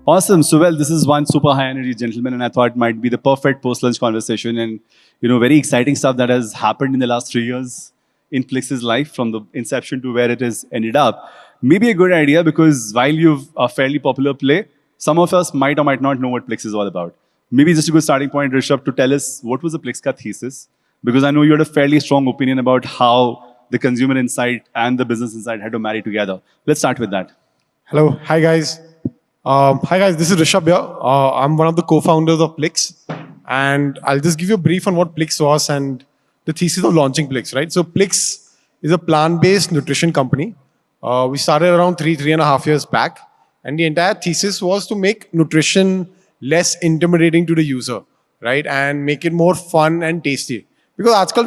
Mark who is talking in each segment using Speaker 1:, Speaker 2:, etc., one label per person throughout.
Speaker 1: Awesome. So, well, this is one super high energy gentleman, and I thought it might be the perfect post lunch conversation. And, very exciting stuff that has happened in the last 3 years in Plix's life from the inception to where it has ended up. Maybe a good idea because while you've a fairly popular play, some of us might or might not know what Plix is all about. Maybe just a good starting point, Rishubh, to tell us what was the Plixka thesis, because I know you had a fairly strong opinion about how the consumer insight and the business insight had to marry together. Let's start with that.
Speaker 2: Hello, hi guys. This is Rishubh here. I'm one of the co-founders of Plix, and I'll just give you a brief on what Plix was and the thesis of launching Plix. Right. So Plix is a plant-based nutrition company. We started around 3.5 years back, and the entire thesis was to make nutrition less intimidating to the user, right, and make it more fun and tasty. Because आजकल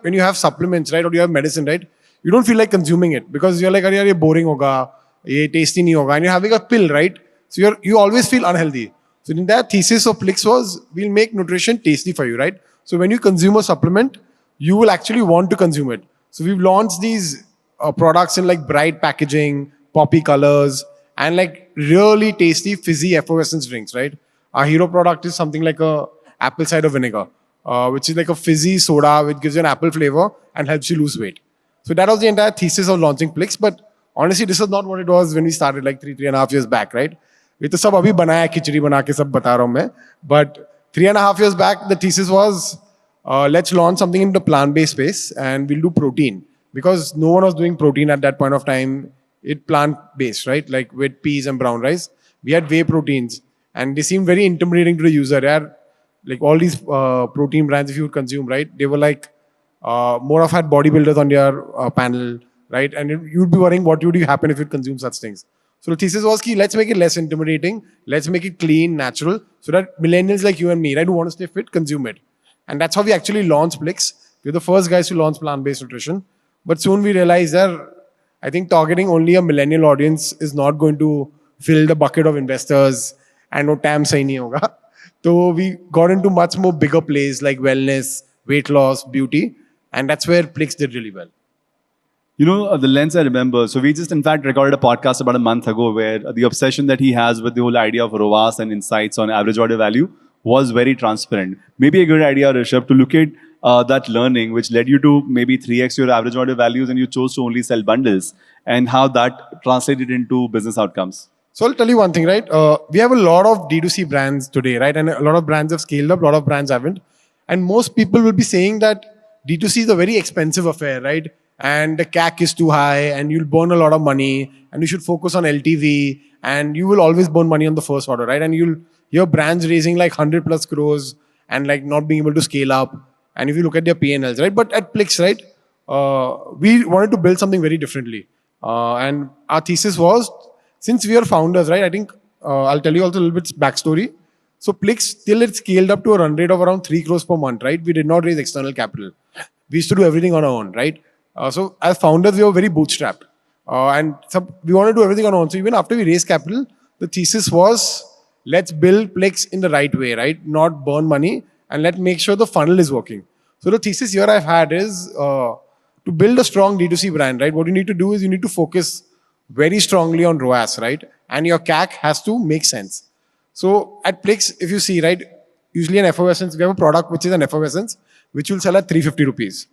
Speaker 2: when you have supplements, right, or you have medicine, right, you don't feel like consuming it because you're like, अरे यार ये boring होगा, ये tasty नहीं होगा, and you're having a pill, right? So you always feel unhealthy. So in that thesis of Plix was we'll make nutrition tasty for you, right? So when you consume a supplement, you will actually want to consume it. So we've launched these products in like bright packaging, poppy colors, and like really tasty fizzy effervescence drinks, right? Our hero product is something like a apple cider vinegar, which is like a fizzy soda which gives you an apple flavor and helps you lose weight. So that was the entire thesis of launching Plix. But honestly, this is not what it was when we started like 3.5 years back, right? ये तो सब अभी बनाया खिचड़ी बना के सब बता रहा हूँ मैं. But 3.5 years back, the thesis was let's launch something in the plant-based space and we'll do protein because no one was doing protein at that point of time. It plant-based, right? Like with peas and brown rice. We had whey proteins and they seemed very intimidating to the user. Yeah? Like all these protein brands, if you would consume, right? They were like more of had bodybuilders on their panel, right? And you'd be worrying what would happen if you consume such things. So the thesis was key, let's make it less intimidating, let's make it clean, natural, so that millennials like you and me, right, who want to stay fit, consume it. And that's how we actually launched Plix. We're the first guys to launch plant-based nutrition. But soon we realized that I think targeting only a millennial audience is not going to fill the bucket of investors and no TAM sahi nahi hoga. So we got into much more bigger plays like wellness, weight loss, beauty. And that's where Plix did really well.
Speaker 1: The lens I remember. So we just, in fact, recorded a podcast about a month ago where the obsession that he has with the whole idea of RoAS and insights on average order value was very transparent. Maybe a good idea, Rishubh, to look at that learning, which led you to maybe 3x your average order values and you chose to only sell bundles and how that translated into business outcomes.
Speaker 2: So I'll tell you one thing, right? We have a lot of D2C brands today, right? And a lot of brands have scaled up, a lot of brands haven't. And most people will be saying that D2C is a very expensive affair, right? And the CAC is too high and you'll burn a lot of money and you should focus on LTV and you will always burn money on the first order, right? And you'll hear brands raising like 100 plus crores and like not being able to scale up. And if you look at their P&Ls, right? But at Plix, right, we wanted to build something very differently. And our thesis was, since we are founders, right, I think I'll tell you also a little bit backstory. So Plix, till it scaled up to a run rate of around 3 crores per month, right? We did not raise external capital. We used to do everything on our own, right? So as founders, we were very bootstrapped. And we want to do everything on our own. So even after we raised capital, the thesis was, let's build Plix in the right way, right? Not burn money and let's make sure the funnel is working. So the thesis here I've had is to build a strong D2C brand, right? What you need to do is you need to focus very strongly on RoAS, right? And your CAC has to make sense. So at Plix, if you see, right, usually an effervescence, we have a product which is an effervescence, which will sell at 350 rupees.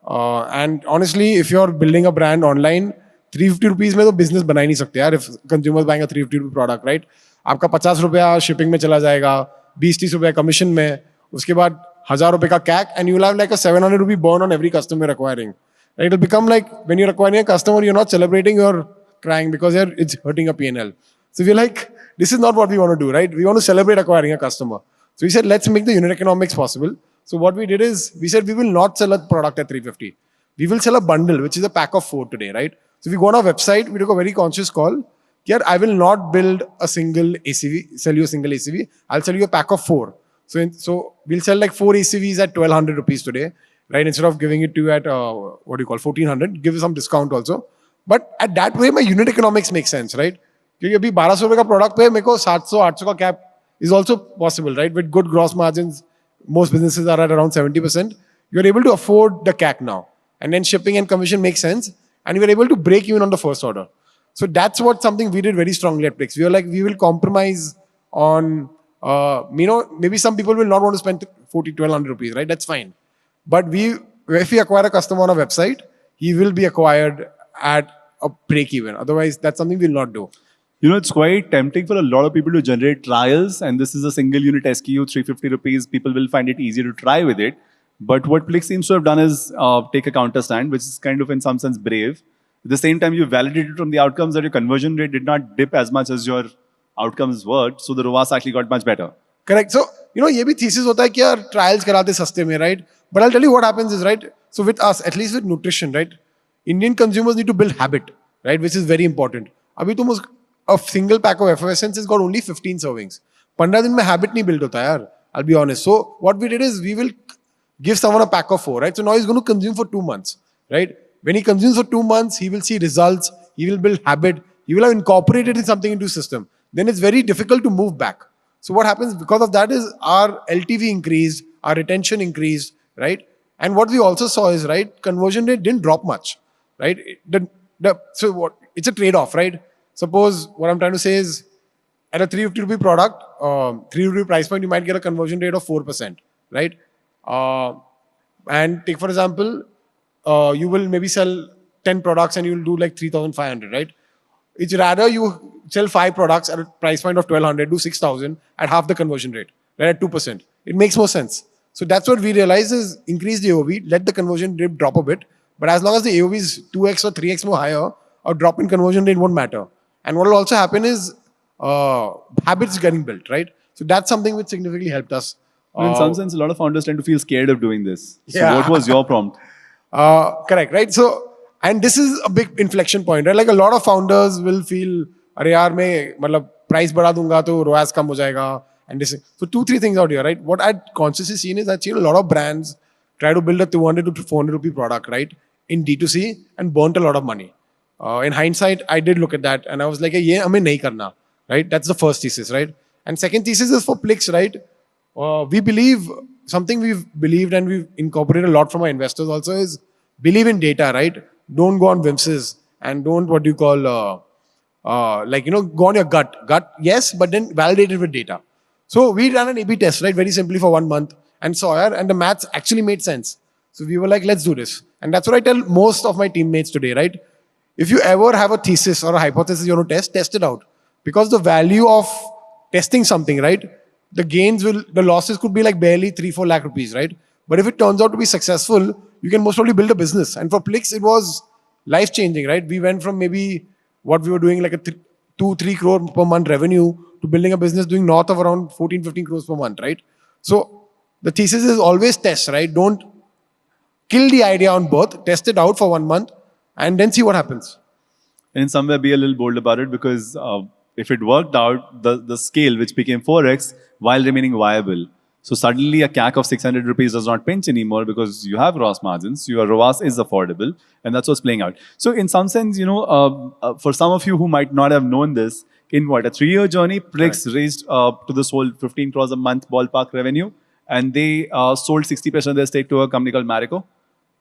Speaker 2: And honestly, if you're building a brand online, 350 rupees में तो business बना ही नहीं सकते यार. If consumers buying a 350 rupee product, right? आपका 50 रुपया shipping में चला जाएगा, 20-30 रुपया commission में, उसके बाद 1000 रुपये का CAC, and you'll have like a 700 rupee burn on every customer acquiring. Right? It'll become like when you're acquiring a customer, you're not celebrating, you're crying because it's hurting a P&L. So we're like, this is not what we want to do, right? We want to celebrate acquiring a customer. So we said, let's make the unit economics possible. So what we did is, we said we will not sell a product at 350. We will sell a bundle, which is a pack of 4 today, right? So we go on our website, we took a very conscious call. Here, I will not build a single ACV, sell you a single ACV. I'll sell you a pack of 4. So we'll sell like 4 ACVs at 1200 rupees today, right? Instead of giving it to you at, 1400, give you some discount also. But at that way, my unit economics makes sense, right? Because अभी 1200 रुपए का product पे मेरे को 700-800 का cap is also possible, right? With good gross margins, most businesses are at around 70%. You're able to afford the CAC now. And then shipping and commission makes sense. And you're able to break even on the first order. So that's what something we did very strongly at Plix. We were like, we will compromise on, maybe some people will not want to spend 1,200 rupees, right? That's fine. But if we acquire a customer on a website, he will be acquired at a break even. Otherwise, that's something we'll not do.
Speaker 1: It's quite tempting for a lot of people to generate trials, and this is a single unit SKU, 350 rupees. People will find it easier to try with it. But what Plix seems to have done is take a counter stand, which is kind of in some sense brave. At the same time, you validated from the outcomes that your conversion rate did not dip as much as your outcomes were. So the RoAS actually got much better.
Speaker 2: Correct. So, ये भी thesis होता है कि यार trials कराते सस्ते में, right? But I'll tell you what happens is, right? So with us, at least with nutrition, right? Indian consumers need to build habit, right? Which is very important. अभी तुम a single pack of effervescence has got only 15 servings. 15 दिन में habit नहीं build होता यार. I'll be honest. So what we did is we will give someone a pack of 4, right? So now he's going to consume for 2 months, right? When he consumes for 2 months, he will see results. He will build habit. He will have incorporated something into system. Then it's very difficult to move back. So what happens because of that is our LTV increased, our retention increased, right? And what we also saw is, right, conversion rate didn't drop much, right? It's a trade-off, right? Suppose what I'm trying to say is at a 350 rupee product, 3 rupee price point, you might get a conversion rate of 4%, right? And take for example, you will maybe sell 10 products and you will do like 3,500, right? It's rather you sell 5 products at a price point of 1,200, do 6,000 at half the conversion rate, right? At 2%. It makes more sense. So that's what we realize is increase the AOV, let the conversion rate drop a bit. But as long as the AOV is 2x or 3x more higher, a drop in conversion rate won't matter. And what will also happen is habits getting built, right? So that's something which significantly helped us.
Speaker 1: In some sense, a lot of founders tend to feel scared of doing this. So
Speaker 2: Yeah.
Speaker 1: what was your prompt?
Speaker 2: Correct, right? So, and this is a big inflection point, right? Like a lot of founders will feel, अरे यार मैं मतलब price बढ़ा दूंगा तो ROAS कम हो जाएगा. And this, so 2-3 things out here, right? What I'd consciously seen is I've seen a lot of brands try to build a 200 to 400 rupee product, right? In D2C and burnt a lot of money. In hindsight, I did look at that and I was like, ये हमें नहीं करना, right? That's the first thesis, right? And second thesis is for Plix, right? We believe something we've believed and we've incorporated a lot from our investors also is believe in data, right? Don't go on whimsies and don't what do you call go on your gut. Gut, yes, but then validate it with data. So we ran an A/B test, right? Very simply for 1 month and saw it, and the maths actually made sense. So we were like, let's do this. And that's what I tell most of my teammates today, right? If you ever have a thesis or a hypothesis you want to test it out. Because the value of testing something, right? The losses could be like barely 3-4 lakh rupees, right? But if it turns out to be successful, you can most probably build a business. And for Plix, it was life changing, right? We went from maybe what we were doing like a 2-3 crore per month revenue to building a business doing north of around 14-15 crores per month, right? So the thesis is always test, right? Don't kill the idea on birth, test it out for 1 month and then see what happens.
Speaker 1: And in some way, be a little bold about it because if it worked out, the scale which became 4x while remaining viable. So suddenly a CAC of 600 rupees does not pinch anymore because you have ROAS margins, your ROAS is affordable, and that's what's playing out. So in some sense, for some of you who might not have known this, in what, a 3-year journey, Plix raised to this whole 15 crores a month ballpark revenue, and they sold 60% of their stake to a company called Marico.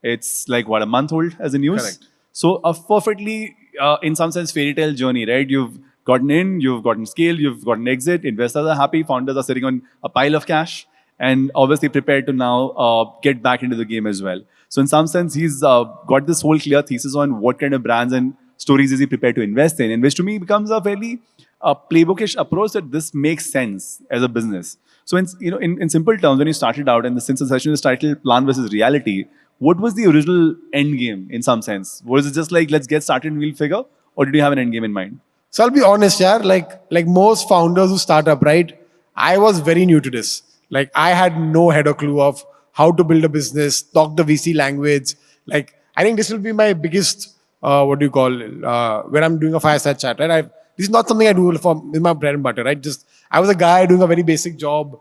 Speaker 1: It's like, what, a month old as a news?
Speaker 2: Correct.
Speaker 1: So a perfectly, in some sense, fairy tale journey, right? You've gotten in, you've gotten scale, you've gotten exit, investors are happy, founders are sitting on a pile of cash, and obviously prepared to now get back into the game as well. So in some sense, he's got this whole clear thesis on what kind of brands and stories is he prepared to invest in, and which to me becomes a fairly playbookish approach that this makes sense as a business. So in simple terms, when you started out, and since the session is titled Plan versus Reality, what was the original end game in some sense? Was it just like, let's get started and we'll figure, or did you have an end game in mind?
Speaker 2: So I'll be honest, yeah, like most founders who start up, right? I was very new to this. Like I had no head or clue of how to build a business, talk the VC language. Like I think this will be my biggest, when I'm doing a fireside chat, right? This is not something I do with my bread and butter, right? I was a guy doing a very basic job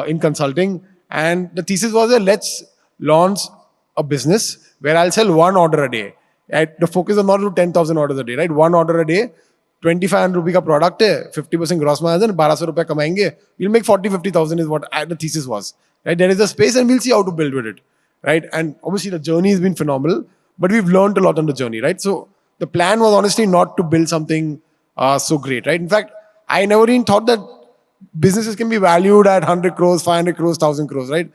Speaker 2: in consulting, and the thesis was that let's launch a business where I'll sell 1 order a day. Right? The focus is not to 10,000 orders a day, right? 1 order a day. 2,500 rupee ka product hai, 50% gross margin, 1,200 rupees kamayenge. We'll make 40-50,000 is what the thesis was. Right? There is a space and we'll see how to build with it. Right? And obviously the journey has been phenomenal, but we've learned a lot on the journey. Right? So the plan was honestly not to build something so great, right? In fact, I never even thought that businesses can be valued at 100 crores, 500 crores, 1,000 crores, right?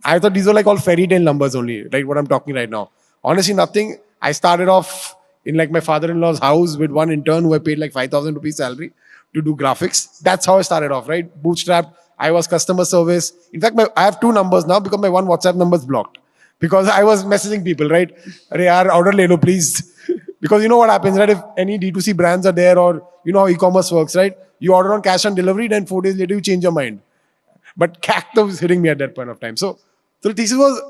Speaker 2: I thought these were like all fairy tale numbers only, right? What I'm talking right now. Honestly, nothing. I started off in like my father-in-law's house with one intern who I paid like 5,000 rupees salary to do graphics. That's how I started off, right? Bootstrapped. I was customer service. In fact, I have two numbers now because my one WhatsApp number is blocked. Because I was messaging people, right? Arey yaar, order le lo, please. Because you know what happens, right? If any D2C brands are there or you know how e-commerce works, right? You order on cash on delivery, then 4 days later you change your mind. But CAC was hitting me at that point of time. So the thesis was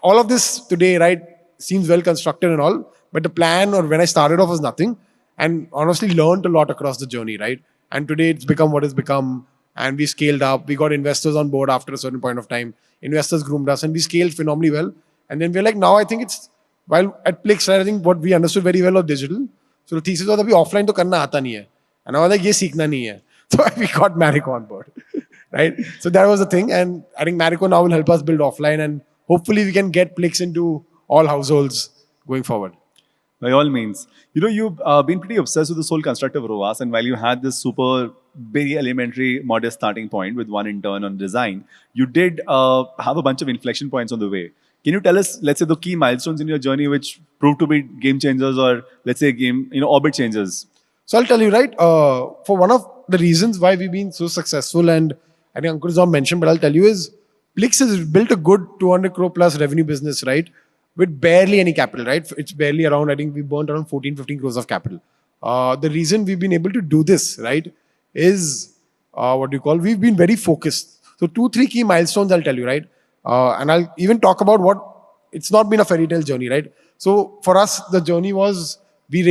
Speaker 2: all of this today, right? Seems well constructed and all, but the plan or when I started off was nothing. And honestly, learned a lot across the journey, right? And today it's become what it's become. And we scaled up. We got investors on board after a certain point of time. Investors groomed us, and we scaled phenomenally well. And then we're like, now I think it's while at Plix, right, I think what we understood very well was digital. So the thesis was that offline to karna aata nahi hai. And I was like, ye seekhna nahi hai. So we got Marico on board. Right? So that was the thing. And I think Marico now will help us build offline and hopefully we can get Plix into all households going forward.
Speaker 1: By all means. You know, you've been pretty obsessed with this whole construct of RoAS, and while you had this super, very elementary, modest starting point with one intern on design, you did have a bunch of inflection points on the way. Can you tell us, let's say, the key milestones in your journey which proved to be game changers or, let's say, orbit changers?
Speaker 2: So I'll tell you, right, for one of the reasons why we've been so successful, and I think Ankur Zom mentioned, but I'll tell you is, Plix has built a good 200 crore plus revenue business, right? With barely any capital, right? It's barely around, I think we burnt around 14, 15 crores of capital. The reason we've been able to do this, right, is we've been very focused. So 2-3 key milestones I'll tell you, right? And I'll even talk about it's not been a fairy tale journey, right? So for us, the journey was, we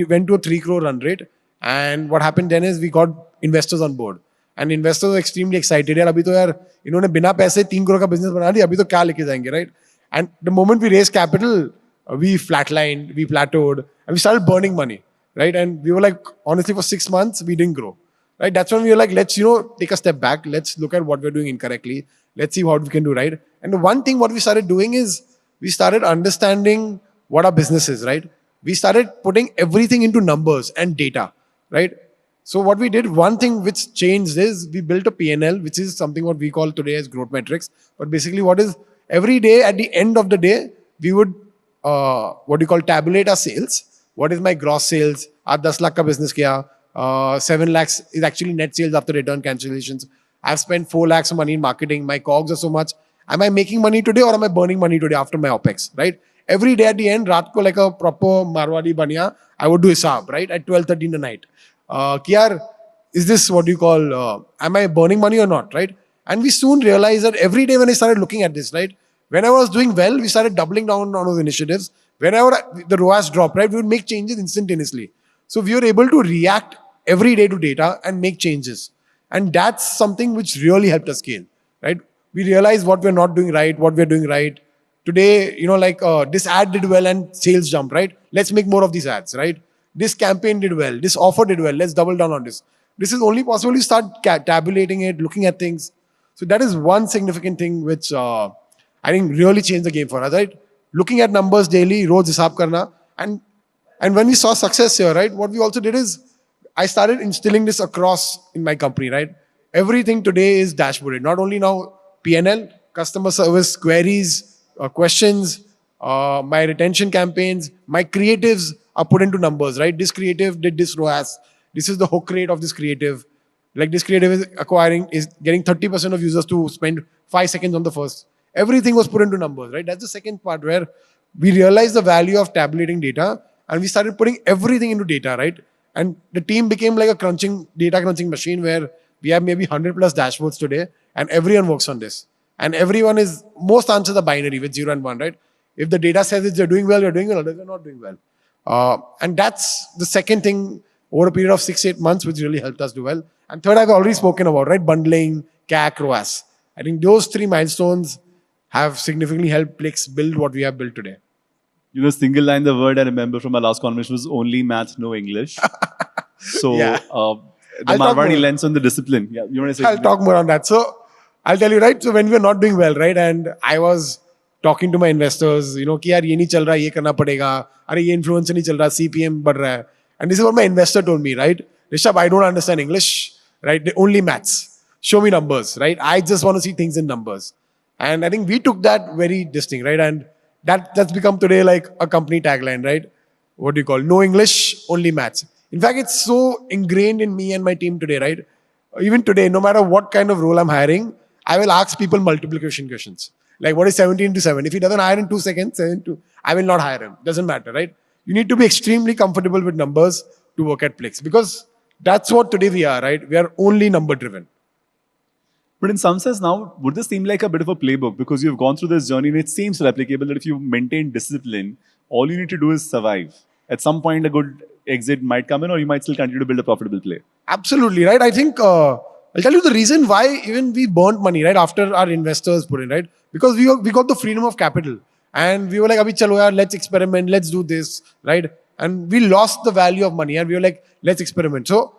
Speaker 2: went to a 3 crore run rate. And what happened then is we got investors on board. And investors were extremely excited. यार अभी तो यार इन्होंने बिना पैसे 3 crore का business बना लिया, अभी तो क्या लेके जाएंगे, right? And the moment we raised capital, we flatlined, we plateaued, and we started burning money, right? And we were like, honestly, for 6 months, we didn't grow, right? That's when we were like, let's, take a step back. Let's look at what we're doing incorrectly. Let's see what we can do right. And the one thing what we started doing is we started understanding what our business is, right? We started putting everything into numbers and data, right? So what we did, one thing which changed is we built a P&L, which is something what we call today as growth metrics. But basically what is, every day at the end of the day, we would, tabulate our sales. What is my gross sales? Our 10 lakh ka business kiya. 7 lakhs is actually net sales after return cancellations. I've spent 4 lakhs of money in marketing. My COGS are so much. Am I making money today or am I burning money today after my OPEX, right? Every day at the end, raat ko like a proper Marwadi baniya, I would do hisab, right? At 12:30 in the night. Is this am I burning money or not, right? And we soon realized that every day when I started looking at this, right? Whenever I was doing well, we started doubling down on those initiatives. Whenever the RoAS dropped, right? We would make changes instantaneously. So we were able to react every day to data and make changes. And that's something which really helped us scale, right? We realized what we're not doing right, what we're doing right. Today, this ad did well and sales jumped, right? Let's make more of these ads, right? This campaign did well. This offer did well. Let's double down on this. This is only possible you start tabulating it, looking at things. So that is one significant thing which I think really changed the game for us, right? Looking at numbers daily, roz hisab karna. And when we saw success here, right, what we also did is I started instilling this across in my company, right? Everything today is dashboarded. Not only now P&L, customer service, queries, questions, my retention campaigns, my creatives are put into numbers, right? This creative did this RoAS. This is the hook rate of this creative. Like this creative is getting 30% of users to spend 5 seconds on the first. Everything was put into numbers, right? That's the second part where we realized the value of tabulating data and we started putting everything into data, right? And the team became like a data crunching machine where we have maybe 100 plus dashboards today and everyone works on this. And most answers are binary with 0 and 1, right? If the data says they're doing well, you're doing well, others are not doing well. And that's the second thing over a period of 6-8 months, which really helped us do well. And third, I've already spoken about, right? Bundling, CAC, RoAS. I think those 3 milestones have significantly helped Plix build what we have built today.
Speaker 1: Single line, the word I remember from our last conversation was only math, no English. So
Speaker 2: Yeah.
Speaker 1: the Marwadi lens on the discipline. Yeah, you want to say?
Speaker 2: I'll talk more on that. So I'll tell you, right? So when we were not doing well, right? And I was talking to my investors, कि यार ये नहीं चल रहा, ये करना पड़ेगा, अरे ये influencer नहीं चल रहा, CPM बढ़ रहा है. And this is what my investor told me, right? Rishubh, I don't understand English, right? Only maths. Show me numbers, right? I just want to see things in numbers. And I think we took that very distinct, right? And that's become today like a company tagline, right? What do you call? No English, only maths. In fact, it's so ingrained in me and my team today, right? Even today, no matter what kind of role I'm hiring, I will ask people multiplication questions. Like, what is 17 into 7? If he doesn't hire in 2 seconds, 7 to, I will not hire him. Doesn't matter, right? You need to be extremely comfortable with numbers to work at Plix, because that's what today we are, right? We are only number driven.
Speaker 1: But in some sense now, would this seem like a bit of a playbook? Because you've gone through this journey and it seems replicable that if you maintain discipline, all you need to do is survive. At some point, a good exit might come in, or you might still continue to build a profitable play.
Speaker 2: Absolutely, right? I think I'll tell you the reason why even we burnt money, right? After our investors put in, right? Because we got the freedom of capital. And we were like, Abhi chalo yaar, let's experiment, let's do this, right? And we lost the value of money and we were like, let's experiment. So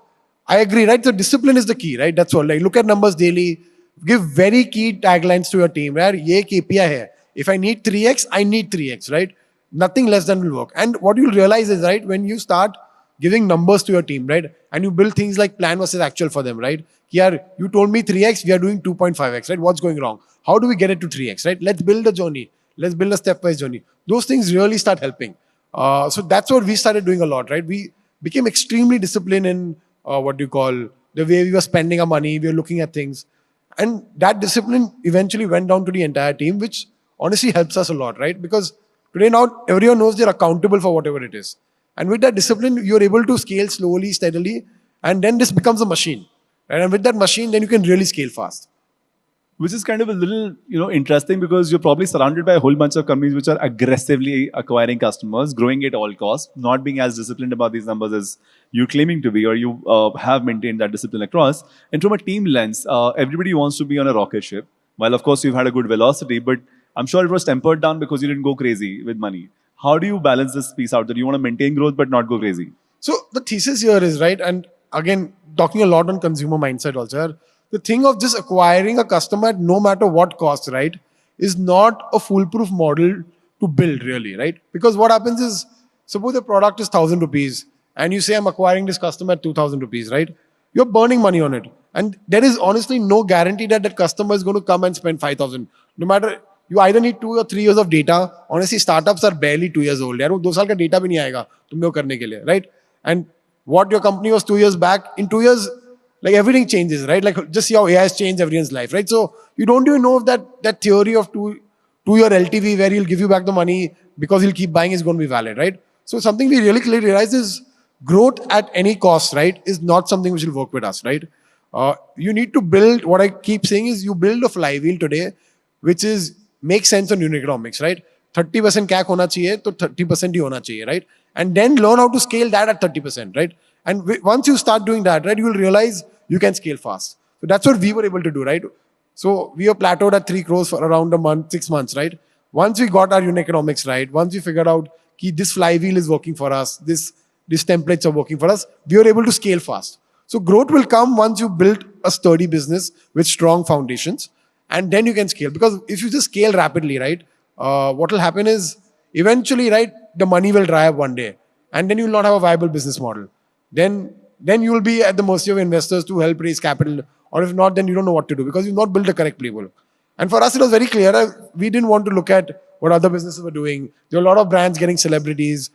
Speaker 2: I agree, right? So discipline is the key, right? That's all. Like, look at numbers daily, give very key taglines to your team, right? Ye KPI hai. If I need 3x, I need 3x, right? Nothing less than will work. And what you'll realize is, right, when you start giving numbers to your team, right? And you build things like plan versus actual for them, right? Here, you told me 3x, we are doing 2.5x, right? What's going wrong? How do we get it to 3x, right? Let's build a journey. Let's build a stepwise journey. Those things really start helping. So that's what we started doing a lot, right? We became extremely disciplined in what do you call, the way we were spending our money, we were looking at things. And that discipline eventually went down to the entire team, which honestly helps us a lot, right? Because today now everyone knows they're accountable for whatever it is. And with that discipline, you're able to scale slowly, steadily, and then this becomes a machine. Right? And with that machine, then you can really scale fast.
Speaker 1: Which is kind of a little, interesting, because you're probably surrounded by a whole bunch of companies which are aggressively acquiring customers, growing at all costs, not being as disciplined about these numbers as you're claiming to be, or you have maintained that discipline across. And from a team lens, everybody wants to be on a rocket ship. While of course you've had a good velocity, but I'm sure it was tempered down because you didn't go crazy with money. How do you balance this piece out, that you want to maintain growth but not go crazy?
Speaker 2: So the thesis here is, right, and again, talking a lot on consumer mindset also, the thing of just acquiring a customer at no matter what cost, right, is not a foolproof model to build really, right? Because what happens is, suppose the product is 1,000 rupees and you say, I'm acquiring this customer at 2,000 rupees, right? You're burning money on it. And there is honestly no guarantee that that customer is going to come and spend 5,000. No matter, you either need 2 or 3 years of data. Honestly, startups are barely 2 years old. यार वो 2 साल का data भी नहीं आएगा तुम लोग करने के लिए, right? And what your company was 2 years back, in 2 years, like everything changes, right? Like just see how AI has changed everyone's life, right? So you don't even know if that theory of 2-year LTV where he'll give you back the money because he'll keep buying is going to be valid, right? So something we really clearly realize is growth at any cost, right, is not something which will work with us, right? You need to build, what I keep saying is you build a flywheel today, which is make sense on unit economics, right? 30% CAC hona chahiye, to 30% hi hona chahiye, right? And then learn how to scale that at 30%, right? And once you start doing that, right, you will realize you can scale fast. So that's what we were able to do, right? So we were plateaued at 3 crores for around a month, 6 months, right? Once we got our unit economics right, once we figured out that this flywheel is working for us, these templates are working for us, we were able to scale fast. So growth will come once you build a sturdy business with strong foundations, and then you can scale. Because if you just scale rapidly, right, what will happen is eventually, right, the money will dry up one day, and then you will not have a viable business model. Then you will be at the mercy of investors to help raise capital, or if not, then you don't know what to do because you've not built the correct playbook. And for us, it was very clear. We didn't want to look at what other businesses were doing. There were a lot of brands getting celebrities,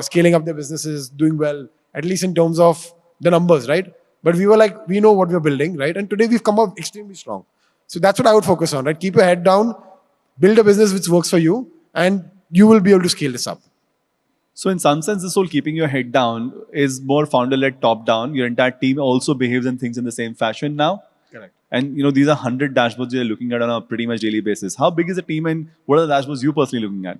Speaker 2: scaling up their businesses, doing well, at least in terms of the numbers, right? But we were like, we know what we're building, right? And today we've come up extremely strong. So that's what I would focus on, right? Keep your head down, build a business which works for you, and you will be able to scale this up.
Speaker 1: So in some sense, this whole keeping your head down is more founder-led, top-down. Your entire team also behaves and thinks in the same fashion now.
Speaker 2: Correct.
Speaker 1: And these are 100 dashboards you're looking at on a pretty much daily basis. How big is the team, and what are the dashboards you personally looking at?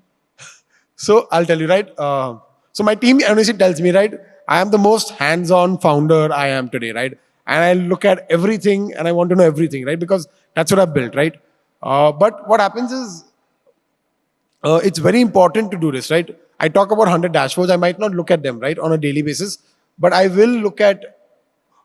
Speaker 2: So I'll tell you, right? So my team honestly tells me, right, I am the most hands-on founder I am today, right? And I look at everything and I want to know everything, right? Because that's what I've built, right? But what happens is, it's very important to do this, right? I talk about 100 dashboards. I might not look at them, right, on a daily basis, but I will look at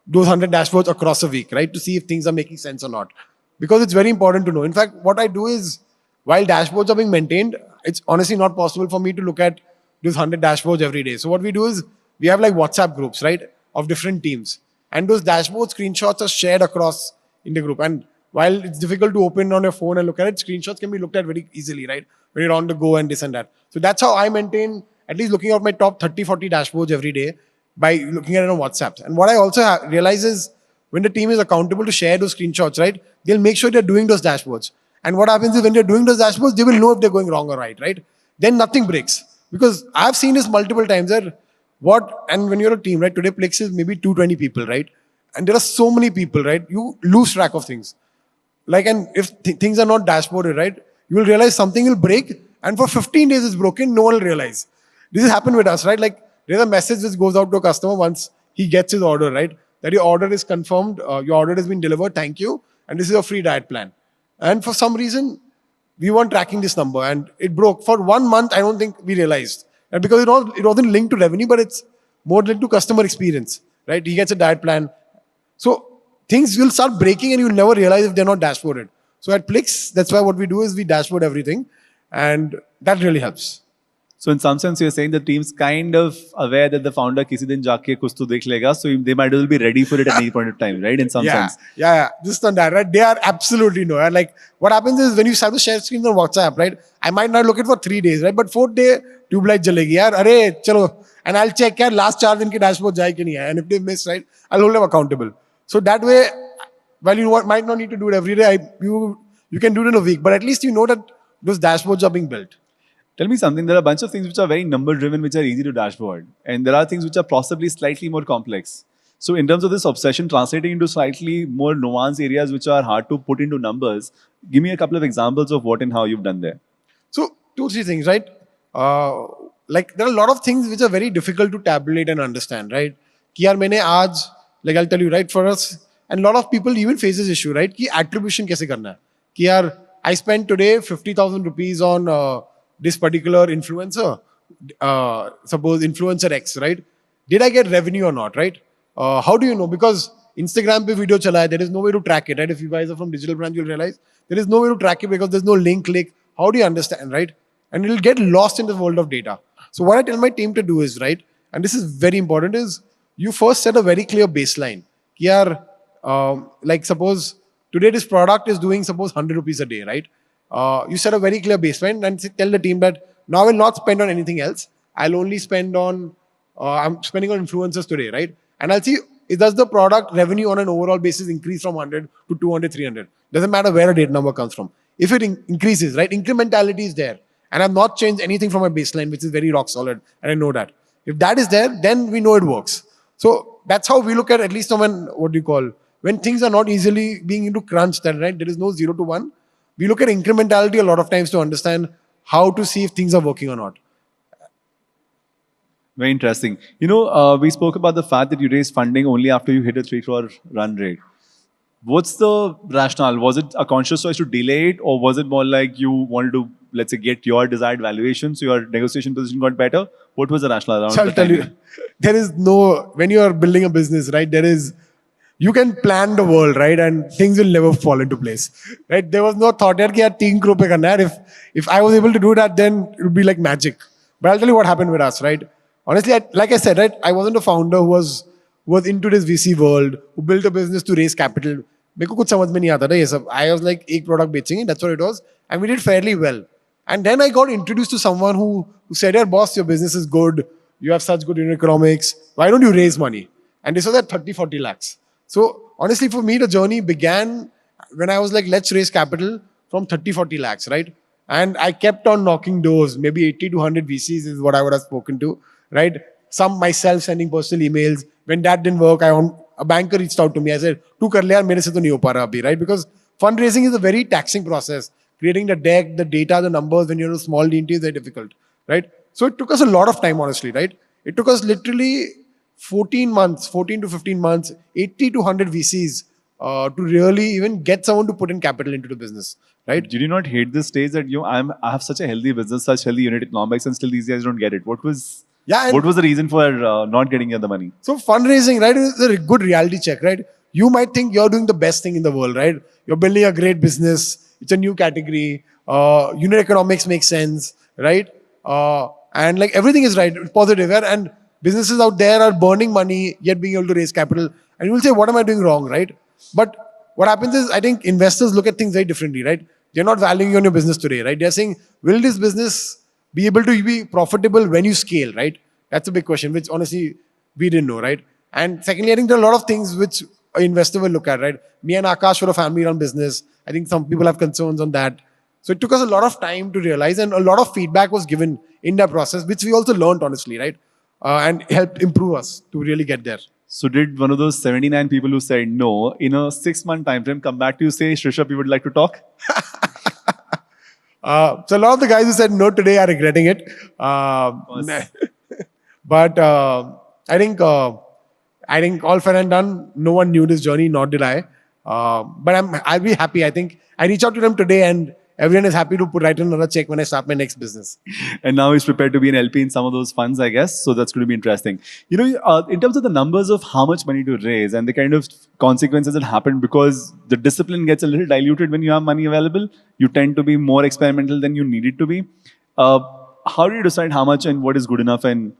Speaker 2: those 100 dashboards across a week, right, to see if things are making sense or not. Because it's very important to know. In fact, what I do is while dashboards are being maintained, it's honestly not possible for me to look at those 100 dashboards every day. So what we do is we have like WhatsApp groups, right, of different teams. And those dashboard screenshots are shared across in the group. And while it's difficult to open on your phone and look at it, screenshots can be looked at very easily, right? When you're on the go and this and that. So that's how I maintain at least looking at my top 30, 40 dashboards every day by looking at it on WhatsApp. And what I also realize is when the team is accountable to share those screenshots, right, they'll make sure they're doing those dashboards. And what happens is when they're doing those dashboards, they will know if they're going wrong or right? Then nothing breaks. Because I've seen this multiple times that and when you're a team, right, today Plix is maybe 220 people, right? And there are so many people, right? You lose track of things. Like, and if things are not dashboarded, right, you will realize something will break, and for 15 days it's broken, no one will realize. This has happened with us, right? Like, there's a message which goes out to a customer once he gets his order, right? That your order is confirmed, your order has been delivered, thank you, and this is a free diet plan. And for some reason, we weren't tracking this number, and it broke. For 1 month, I don't think we realized. And because it wasn't linked to revenue, but it's more linked to customer experience, right? He gets a diet plan. So things will start breaking and you'll never realize if they're not dashboarded. So at Plix, that's why what we do is we dashboard everything, and that really helps.
Speaker 1: So in some sense, you're saying the team's kind of aware that the founder kisi din jaake kuch to dekh lega, so they might as well be ready for it at any point of time, right? In some sense.
Speaker 2: Yeah. Just on that, right? They are absolutely no. And like what happens is when you start to share screens on WhatsApp, right? I might not look at it for 3 days, right? But 4th day, tube light jalegi. Yaar, arey, chalo. And I'll check yaar, last 4 din ki dashboard jai ki nahi hai. And if they miss, right, I'll hold them accountable. So that way, while you might not need to do it every day, you can do it in a week. But at least you know that those dashboards are being built.
Speaker 1: Tell me something. There are a bunch of things which are very number driven, which are easy to dashboard. And there are things which are possibly slightly more complex. So in terms of this obsession translating into slightly more nuanced areas which are hard to put into numbers, give me a couple of examples of what and how you've done there.
Speaker 2: So 2, 3 things, right? Like there are a lot of things which are very difficult to tabulate and understand, right? Ki yaar maine aaj, like I'll tell you, right, for us, and a lot of people even face this issue, right? Ki attribution kaise karna hai? Ki yaar, I spent today 50,000 rupees on this particular influencer, suppose influencer X, right? Did I get revenue or not, right? How do you know? Because Instagram pe video chala hai, there is no way to track it, right? If you guys are from digital brands, you'll realize there is no way to track it because there's no link click. How do you understand, right? And it'll get lost in the world of data. So what I tell my team to do is, right, and this is very important, is you first set a very clear baseline. Ki yaar, like suppose today this product is doing suppose 100 rupees a day, right? You set a very clear baseline and tell the team that now I will not spend on anything else. I'll only spend on, I'm spending on influencers today, right? And I'll see, does the product revenue on an overall basis increase from 100 to 200, 300? Doesn't matter where a date number comes from. If it increases, right, incrementality is there. And I've not changed anything from my baseline, which is very rock solid. And I know that. If that is there, then we know it works. So that's how we look at least when, when things are not easily being into crunch, then, right, there is no 0 to 1. We look at incrementality a lot of times to understand how to see if things are working or not.
Speaker 1: Very interesting. You know, we spoke about the fact that you raised funding only after you hit a 3 crore run rate. What's the rationale? Was it a conscious choice to delay it, or was it more like you wanted to, let's say, get your desired valuation, so your negotiation position got better? What was the rationale around?
Speaker 2: So I'll tell you, there is no, when you are building a business, right, you can plan the world, right, and things will never fall into place, right? There was no thought that 3 crore pe karna hai. If I was able to do that, then it would be like magic. But I'll tell you what happened with us, right? Honestly, like I said, right, I wasn't a founder who was into this VC world, who built a business to raise capital. Meko kuch samajh mein nahi aata tha ye sab. I was like, ek product bechenge, that's what it was. And we did fairly well. And then I got introduced to someone who said, "Hey, boss, your business is good. You have such good unit economics. Why don't you raise money?" And this was at 30, 40 lakhs. So honestly, for me, the journey began when I was like, let's raise capital from 30, 40 lakhs, right? And I kept on knocking doors. Maybe 80 to 100 VCs is what I would have spoken to, right? Some myself sending personal emails. When that didn't work, a banker reached out to me. I said, "Tu kar le yaar, mere se to nahi ho pa raha abhi," right? Because fundraising is a very taxing process. Creating the deck, the data, the numbers when you're a small DNT is very difficult, right? So it took us a lot of time, honestly, right? It took us literally 14 to 15 months, 80 to 100 VCs to really even get someone to put in capital into the business, right?
Speaker 1: Did you not hate this stage that I have such a healthy business, such healthy unit economics, and still these guys don't get it? What was the reason for not getting the money? So
Speaker 2: fundraising, right, is a good reality check, right? You might think you're doing the best thing in the world, right? You're building a great business. It's a new category. unit economics makes sense, right? And like everything is right, positive, and businesses out there are burning money yet being able to raise capital, and you will say, what am I doing wrong, right? But what happens is, I think investors look at things very differently, right? They're not valuing you on your business today, right? They're saying, will this business be able to be profitable when you scale, right? That's a big question, which honestly we didn't know, right? And secondly, I think there are a lot of things which an investor will look at, right? Me and Akash were a family-run business. I think some people have concerns on that. So it took us a lot of time to realize, and a lot of feedback was given in that process, which we also learned, honestly, right? And helped improve us to really get there.
Speaker 1: So did one of those 79 people who said no in a 6-month time frame come back to you, say, Rishubh, you would like to talk?
Speaker 2: So a lot of the guys who said no today are regretting it. But I think all fair and done. No one knew this journey, nor did I. But I'll be happy. I think I reach out to them today, and everyone is happy to write another check when I start my next business.
Speaker 1: And now he's prepared to be an LP in some of those funds, I guess. So that's going to be interesting. You know, in terms of the numbers of how much money to raise and the kind of consequences that happen, because the discipline gets a little diluted when you have money available, you tend to be more experimental than you need it to be. How do you decide how much and what is good enough? And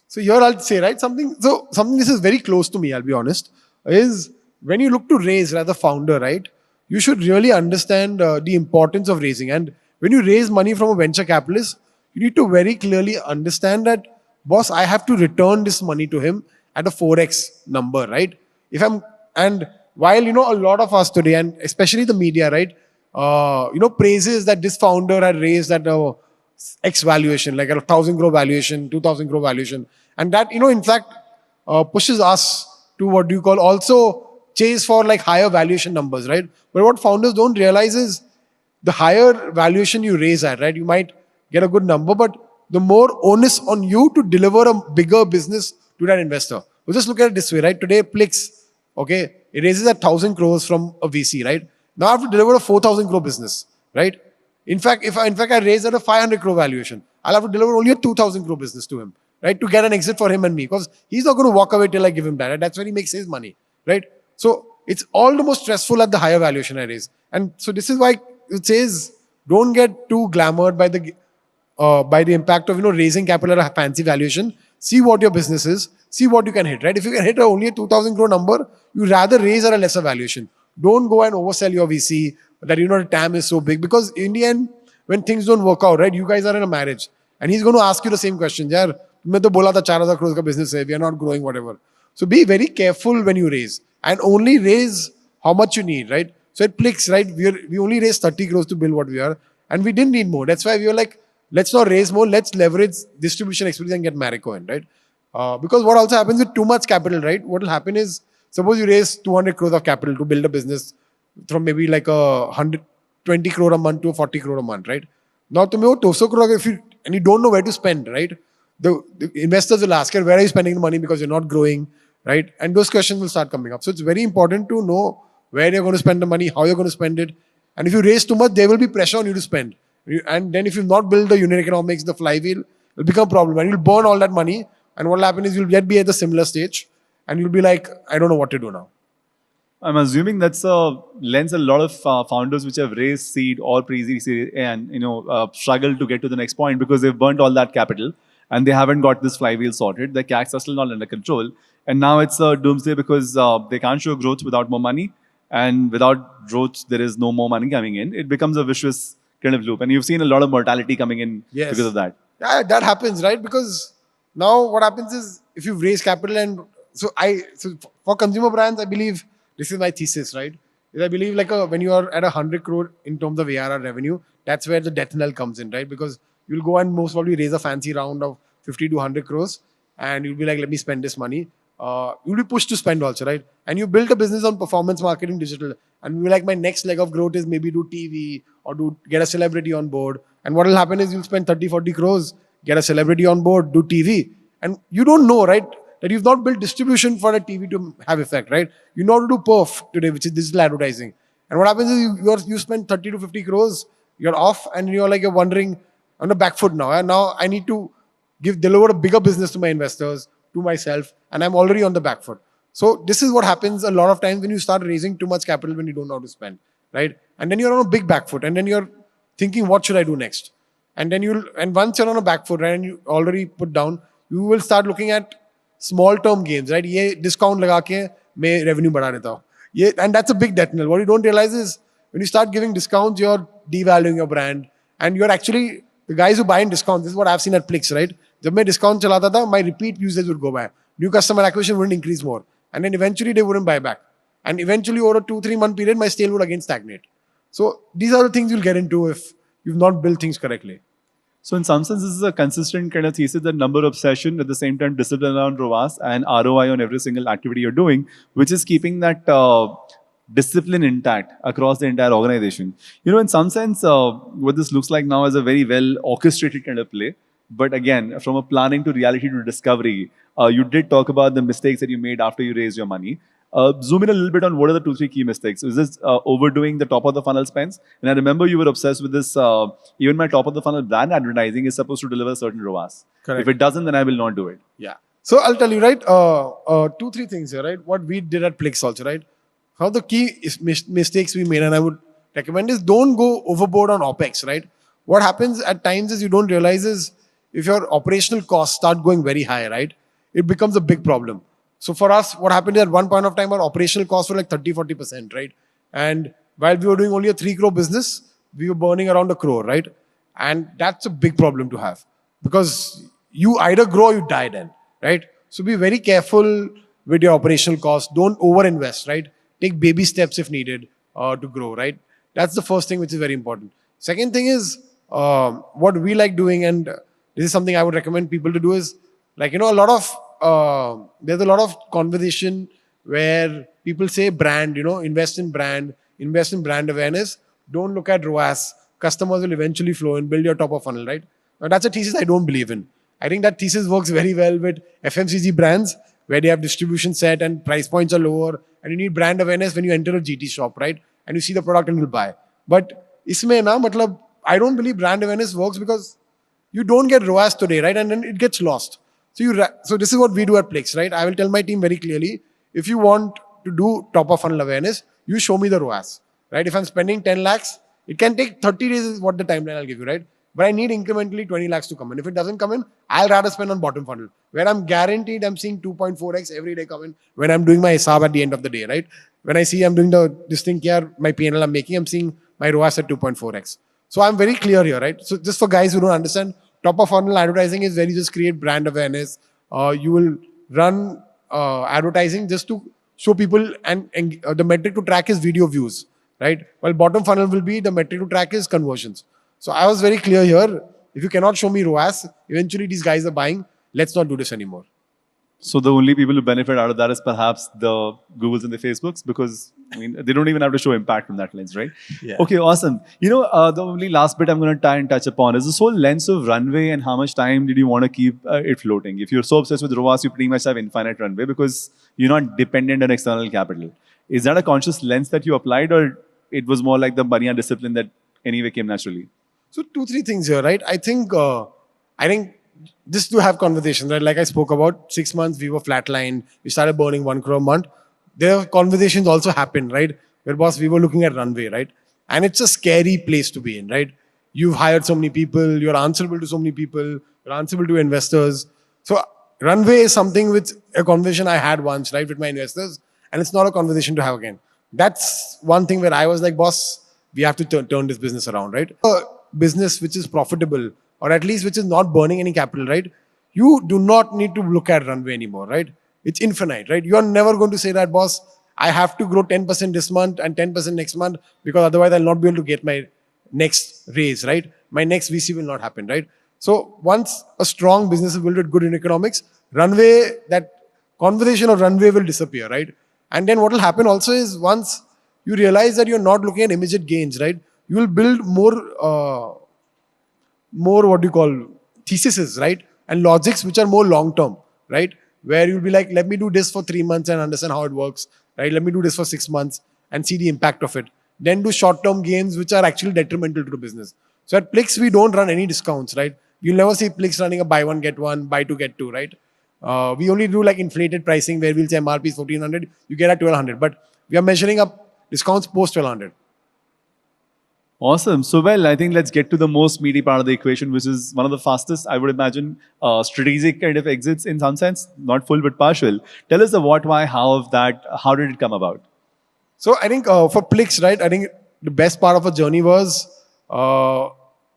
Speaker 2: so here I'll say, right, something this is very close to me, I'll be honest, is when you look to raise as a founder, right, you should really understand the importance of raising. And when you raise money from a venture capitalist, you need to very clearly understand that, boss, I have to return this money to him at a 4x number, right? And while, you know, a lot of us today, and especially the media, right, praises that this founder had raised at a X valuation, like a 1,000 crore valuation, 2,000 crore valuation. And that, in fact, pushes us to what do you call also chase for like higher valuation numbers, right? But what founders don't realize is the higher valuation you raise at, right? You might get a good number, but the more onus on you to deliver a bigger business to that investor. We'll just look at it this way, right? Today, Plix, okay, it raises at 1,000 crores from a VC, right? Now I have to deliver a 4,000 crore business, right? In fact, if I raise at a 500 crore valuation, I'll have to deliver only a 2,000 crore business to him, right? To get an exit for him and me, because he's not going to walk away till I give him that. Right? That's where he makes his money, right? So it's all the more stressful at the higher valuation I raise. And so this is why it says don't get too glamored by the impact of raising capital at a fancy valuation. See what your business is. See what you can hit, right? If you can hit only a 2,000 crore number, you rather raise at a lesser valuation. Don't go and oversell your VC that the TAM is so big, because in the end, when things don't work out, right, you guys are in a marriage and he's going to ask you the same question. Yaar, main to bola tha 4,000 crore ka business hai, we are not growing, whatever. So be very careful when you raise, and only raise how much you need, right? So at Plix, right, we only raised 30 crores to build what we are, and we didn't need more. That's why we were like, let's not raise more, let's leverage distribution experience and get Marico in, right? Because what also happens with too much capital, right? What will happen is, suppose you raise 200 crores of capital to build a business from maybe like 120 crore a month to 40 crore a month, right? Now, to me, 200 crore, and you don't know where to spend, right? The investors will ask you, where are you spending the money because you're not growing, right? And those questions will start coming up. So it's very important to know where you're going to spend the money, how you're going to spend it. And if you raise too much, there will be pressure on you to spend. And then if you've not built the unit economics, the flywheel, it will become a problem. And you'll burn all that money. And what will happen is you'll yet be at the similar stage. And you'll be like, I don't know what to do now.
Speaker 1: I'm assuming that's a lens a lot of founders which have raised seed or pre-seed and struggle to get to the next point because they've burnt all that capital and they haven't got this flywheel sorted. The CACs are still not under control, and now it's a doomsday because they can't show growth without more money, and without growth there is no more money coming in. It becomes a vicious kind of loop, and you've seen a lot of mortality coming in because of that.
Speaker 2: Yeah, that happens, right? Because now what happens is if you've raised capital, and so for consumer brands, I believe. This is my thesis, right? I believe when you are at 100 crore in terms of ARR revenue, that's where the death knell comes in, right? Because you'll go and most probably raise a fancy round of 50 to 100 crores and you'll be like, let me spend this money. You'll be pushed to spend also, right? And you build a business on performance marketing, digital. And you'll be like, my next leg of growth is maybe do TV or get a celebrity on board. And what will happen is you'll spend 30, 40 crores, get a celebrity on board, do TV. And you don't know, right? That you've not built distribution for a TV to have effect, right? You know how to do perf today, which is digital advertising. And what happens is you spend 30 to 50 crores, you're off, and you're wondering, on the back foot now. And now I need to deliver a bigger business to my investors, to myself, and I'm already on the back foot. So this is what happens a lot of times when you start raising too much capital when you don't know how to spend, right? And then you're on a big back foot, and then you're thinking what should I do next. And then and once you're on a back foot, right, and you already put down, you will start looking at small term gains, right? ये discount लगा के मैं revenue बढ़ा देता हूँ. And that's a big detonal. What you don't realize is when you start giving discounts, you're devaluing your brand, and you're actually the guys who buy in discounts. This is what I've seen at Plix, right? जब मैं discount चलाता था, my repeat usage would go by. New customer acquisition wouldn't increase more, and then eventually they wouldn't buy back. And eventually, over a 2-3 month period, my sale would again stagnate. So these are the things you'll get into if you've not built things correctly.
Speaker 1: So in some sense, this is a consistent kind of thesis that number obsession, at the same time discipline around RoAS and ROI on every single activity you're doing, which is keeping that discipline intact across the entire organization. In some sense, what this looks like now is a very well orchestrated kind of play. But again, from a planning to reality to discovery, you did talk about the mistakes that you made after you raised your money. Zoom in a little bit on what are the 2-3 key mistakes. Is this overdoing the top of the funnel spends? And I remember you were obsessed with this. Even my top of the funnel brand advertising is supposed to deliver a certain ROAS.
Speaker 2: Correct.
Speaker 1: If it doesn't, then I will not do it.
Speaker 2: Yeah. So I'll tell you, right? 2-3 things here, right? What we did at Plix also, right? How the key mistakes we made, and I would recommend is don't go overboard on OPEX, right? What happens at times is you don't realize is if your operational costs start going very high, right? It becomes a big problem. So for us, what happened at one point of time, our operational costs were like 30-40%, right? And while we were doing only a 3 crore business, we were burning around 1 crore, right? And that's a big problem to have because you either grow or you die then, right? So be very careful with your operational costs. Don't overinvest, right? Take baby steps if needed to grow, right? That's the first thing which is very important. Second thing is what we like doing, and this is something I would recommend people to do is like, a lot of there's a lot of conversation where people say brand, invest in brand awareness. Don't look at ROAS. Customers will eventually flow and build your top of funnel, right? Now that's a thesis I don't believe in. I think that thesis works very well with FMCG brands where they have distribution set and price points are lower and you need brand awareness when you enter a GT shop, right? And you see the product and you'll buy. But isme na, matlab, I don't believe brand awareness works because you don't get ROAS today, right? And then it gets lost. So this is what we do at Plix, right? I will tell my team very clearly, if you want to do top of funnel awareness, you show me the ROAS, right? If I'm spending 10 lakhs, it can take 30 days is what the timeline I'll give you, right? But I need incrementally 20 lakhs to come in. If it doesn't come in, I'll rather spend on bottom funnel, where I'm guaranteed I'm seeing 2.4x every day come in when I'm doing my hisab at the end of the day, right? When I see I'm doing this thing here, my P&L I'm making, I'm seeing my ROAS at 2.4x. So I'm very clear here, right? So just for guys who don't understand, top of funnel advertising is where you just create brand awareness. You will run advertising just to show people, and the metric to track is video views, right? While bottom funnel will be the metric to track is conversions. So I was very clear here. If you cannot show me ROAS, eventually these guys are buying. Let's not do this anymore.
Speaker 1: So the only people who benefit out of that is perhaps the Googles and the Facebooks, because they don't even have to show impact from that lens, right?
Speaker 2: Yeah.
Speaker 1: Okay, awesome. The only last bit I'm going to try and touch upon is this whole lens of runway and how much time did you want to keep it floating? If you're so obsessed with ROAS, you pretty much have infinite runway because you're not dependent on external capital. Is that a conscious lens that you applied, or it was more like the money and discipline that anyway came naturally?
Speaker 2: So 2-3 things here, right? I think just to have conversations, right? Like I spoke about, 6 months we were flatlined. We started burning 1 crore a month. Their conversations also happened, right? Where boss, we were looking at runway, right? And it's a scary place to be in, right? You've hired so many people. You're answerable to so many people. You're answerable to investors. So runway is something with a conversation I had once, right, with my investors, and it's not a conversation to have again. That's one thing where I was like, boss, we have to turn this business around, right? A business which is profitable, or at least which is not burning any capital, right? You do not need to look at runway anymore, right? It's infinite, right? You are never going to say that, boss, I have to grow 10% this month and 10% next month because otherwise I'll not be able to get my next raise, right? My next VC will not happen, right? So once a strong business is built with good in economics, runway, that conversation of runway will disappear, right? And then what will happen also is once you realize that you're not looking at immediate gains, right? You will build more what do you call theses, right? And logics which are more long term, right? Where you'll be like, let me do this for 3 months and understand how it works, right? Let me do this for 6 months and see the impact of it. Then do short term gains which are actually detrimental to the business. So at Plix, we don't run any discounts, right? You'll never see Plix running a buy one, get one, buy two, get two, right? We only do like inflated pricing where we'll say MRP is 1400, you get at 1200. But we are measuring up discounts post 1200.
Speaker 1: Awesome. So, well, I think let's get to the most meaty part of the equation, which is one of the fastest, I would imagine, strategic kind of exits in some sense, not full but partial. Tell us the what, why, how of that. How did it come about?
Speaker 2: So I think for Plix, right, I think the best part of our journey was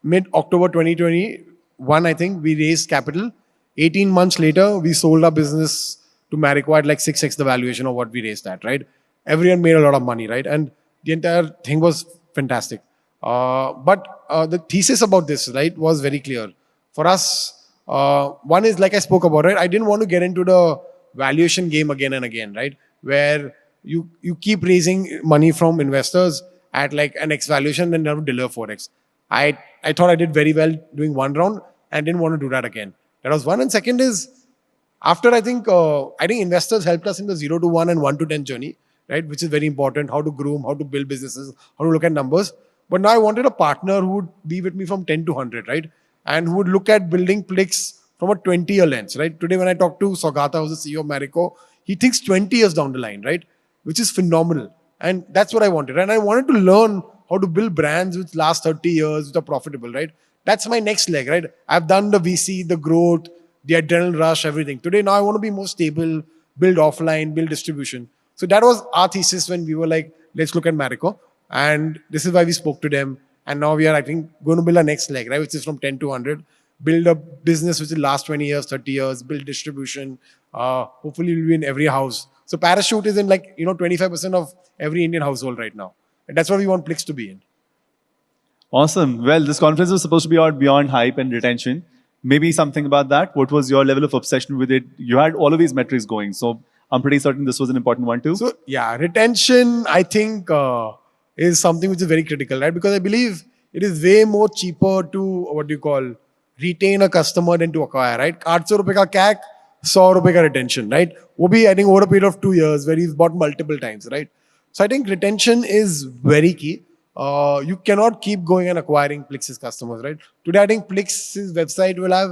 Speaker 2: mid-October 2021, I think, we raised capital. 18 months later, we sold our business to Marico at like 6x the valuation of what we raised at, right? Everyone made a lot of money, right? And the entire thing was fantastic. But the thesis about this, right, was very clear. For us, one is like I spoke about, right? I didn't want to get into the valuation game again and again, right? Where you keep raising money from investors at like an X valuation and never deliver 4x. I thought I did very well doing one round and didn't want to do that again. That was one. And second is after I think investors helped us in the 0 to 1 and 1 to 10 journey, right? Which is very important. How to groom, how to build businesses, how to look at numbers. But now I wanted a partner who would be with me from 10 to 100, right? And who would look at building Plix from a 20-year lens, right? Today, when I talk to Saugata, who's the CEO of Marico, he thinks 20 years down the line, right? Which is phenomenal. And that's what I wanted. And I wanted to learn how to build brands which last 30 years, which are profitable, right? That's my next leg, right? I've done the VC, the growth, the adrenaline rush, everything. Today, now I want to be more stable, build offline, build distribution. So that was our thesis when we were like, let's look at Marico. And this is why we spoke to them. And now we are, I think, going to build our next leg, right? Which is from 10 to 100. Build a business which will last 20 years, 30 years, build distribution. Hopefully, it will be in every house. So Parachute is in 25% of every Indian household right now. And that's what we want Plix to be in.
Speaker 1: Awesome. Well, this conference was supposed to be about beyond hype and retention. Maybe something about that. What was your level of obsession with it? You had all of these metrics going. So I'm pretty certain this was an important one too.
Speaker 2: So yeah, retention, I think, is something which is very critical, right? Because I believe it is way more cheaper to, retain a customer than to acquire, right? 800 rupees ka CAC, 100 rupees ka retention, right? Wo bhi, I think, over a period of 2 years where he's bought multiple times, right? So I think retention is very key. You cannot keep going and acquiring Plix's customers, right? Today, I think Plix's website will have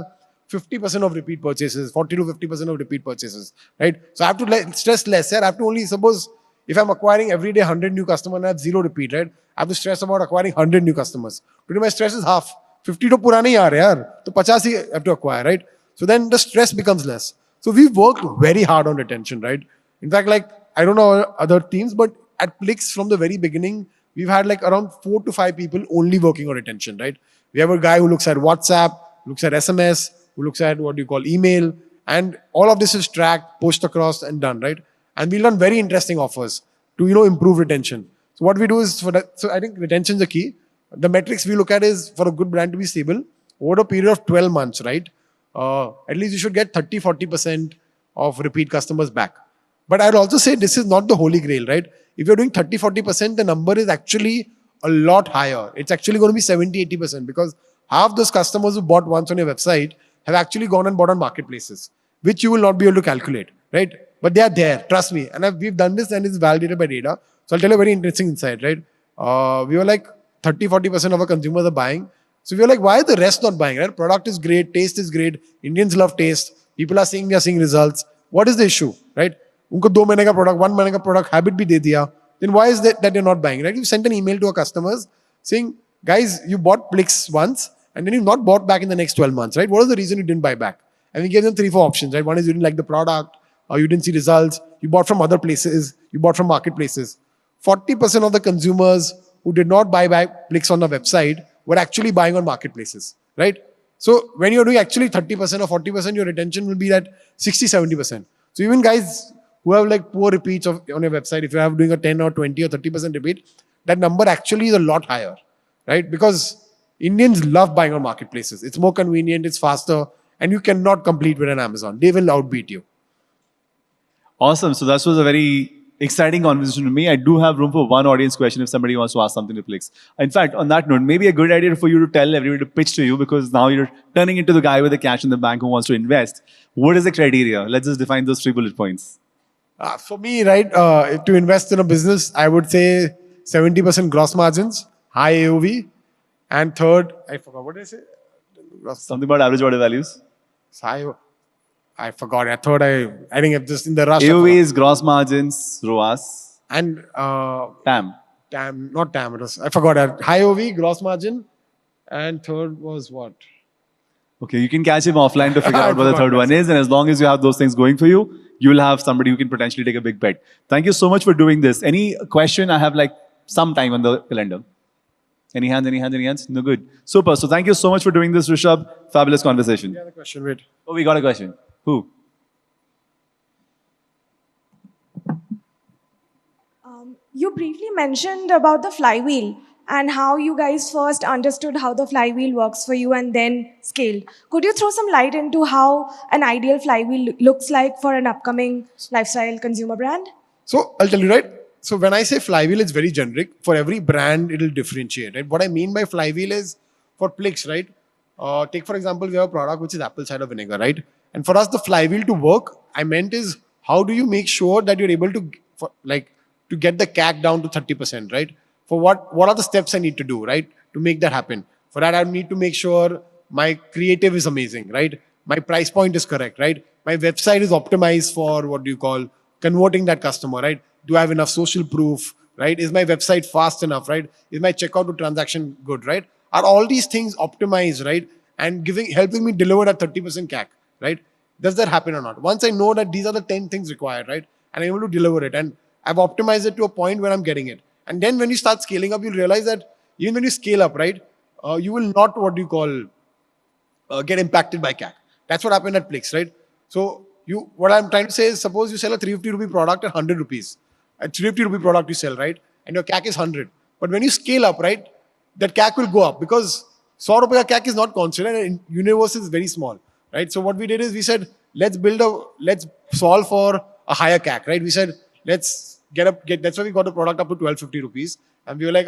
Speaker 2: 50% of repeat purchases, 40 to 50% of repeat purchases, right? So I have to stress less. I have to only suppose if I'm acquiring every day 100 new customers and I have 0 repeat, right? I have to stress about acquiring 100 new customers. Today, my stress is half. 50 to purane hi aa rahe yaar. So 50 I have to acquire, right? So then the stress becomes less. So we've worked very hard on retention, right? In fact, I don't know other teams, but at Plix from the very beginning, we've had around 4 to 5 people only working on retention, right? We have a guy who looks at WhatsApp, looks at SMS, who looks at email, and all of this is tracked, pushed across and done, right? And we run very interesting offers to, improve retention. So what we do is for that, so I think retention is the key. The metrics we look at is for a good brand to be stable over a period of 12 months, right? At least you should get 30-40% of repeat customers back. But I'd also say this is not the holy grail, right? If you're doing 30-40%, the number is actually a lot higher. It's actually going to be 70-80% because half those customers who bought once on your website have actually gone and bought on marketplaces, which you will not be able to calculate, right? But they are there, trust me. And we've done this and it's validated by data. So I'll tell you a very interesting insight, right? We were like 30-40% of our consumers are buying. So we were like, why are the rest not buying, right? Product is great, taste is great. Indians love taste. People are saying they are seeing results. What is the issue, right? Unko 2 mahine ka product, 1 mahine ka product habit bhi de diya. Then why is that you're not buying, right? You sent an email to our customers saying, guys, you bought Plix once and then you've not bought back in the next 12 months, right? What is the reason you didn't buy back? And we gave them 3-4 options, right? One is you didn't like the product, or you didn't see results, you bought from other places, you bought from marketplaces. 40% of the consumers who did not buy back Plix on the website were actually buying on marketplaces, right? So when you're doing actually 30% or 40%, your retention will be at 60-70%. So even guys who have poor repeats on your website, if you are doing a 10 or 20 or 30% repeat, that number actually is a lot higher, right? Because Indians love buying on marketplaces. It's more convenient, it's faster, and you cannot compete with an Amazon. They will outbeat you.
Speaker 1: Awesome. So that was a very exciting conversation to me. I do have room for one audience question if somebody wants to ask something to Plix. In fact, on that note, maybe a good idea for you to tell everybody to pitch to you because now you're turning into the guy with the cash in the bank who wants to invest. What is the criteria? Let's just define those 3 bullet points.
Speaker 2: For me, right, to invest in a business, I would say 70% gross margins, high AOV, and third, I forgot what did I say?
Speaker 1: Something about average order values.
Speaker 2: I forgot. I think I'm just in the rush.
Speaker 1: AOV is gross margins, RoAS,
Speaker 2: and
Speaker 1: TAM.
Speaker 2: not TAM. It was, I forgot that. High OV, gross margin, and third was what?
Speaker 1: Okay, you can catch him offline to figure
Speaker 2: I
Speaker 1: out what the
Speaker 2: forgot
Speaker 1: third one is. And as long as you have those things going for you, you will have somebody who can potentially take a big bet. Thank you so much for doing this. Any question? I have like some time on the calendar. Any hands, any hands, any hands? No good. Super. So thank you so much for doing this, Rishubh. Fabulous conversation.
Speaker 2: Yeah, the question, wait.
Speaker 1: Oh, we got a question. Who?
Speaker 3: You briefly mentioned about the flywheel and how you guys first understood how the flywheel works for you and then scaled. Could you throw some light into how an ideal flywheel looks like for an upcoming lifestyle consumer brand?
Speaker 2: So I'll tell you, right? So when I say flywheel, it's very generic. For every brand, it'll differentiate, right? What I mean by flywheel is for Plix, right? Take for example, we have a product which is apple cider vinegar, right? And for us, the flywheel to work, I meant is how do you make sure that you're able to, to get the CAC down to 30%, right? For what are the steps I need to do, right? To make that happen. For that, I need to make sure my creative is amazing, right? My price point is correct, right? My website is optimized for what do you call converting that customer, right? Do I have enough social proof, right? Is my website fast enough, right? Is my checkout to transaction good, right? Are all these things optimized, right? And helping me deliver that 30% CAC, right? Does that happen or not? Once I know that these are the 10 things required, right? And I'm able to deliver it and I've optimized it to a point where I'm getting it. And then when you start scaling up, you'll realize that even when you scale up, right, you will not, what do you call, get impacted by CAC. That's what happened at Plix, right? So what I'm trying to say is, suppose you sell a 350 rupee product at 100 rupees. A 350 rupee product you sell, right? And your CAC is 100. But when you scale up, right, that CAC will go up because 100 rupee CAC is not constant and universe is very small, right? So what we did is we said, let's solve for a higher CAC, right? We said, that's why we got the product up to 1250 rupees. And we were like,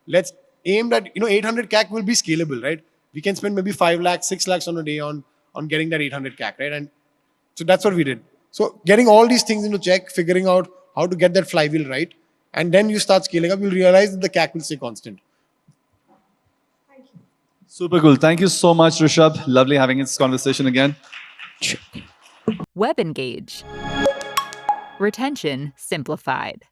Speaker 2: let's aim that, 800 CAC will be scalable, right? We can spend maybe 5 lakhs, 6 lakhs on a day on getting that 800 CAC, right? And so that's what we did. So getting all these things into check, figuring out how to get that flywheel right, and then you start scaling up, you'll realize that the CAC will stay constant.
Speaker 3: Thank you.
Speaker 1: Super cool. Thank you so much, Rishubh. Lovely having this conversation again.
Speaker 4: Web Engage. Retention simplified.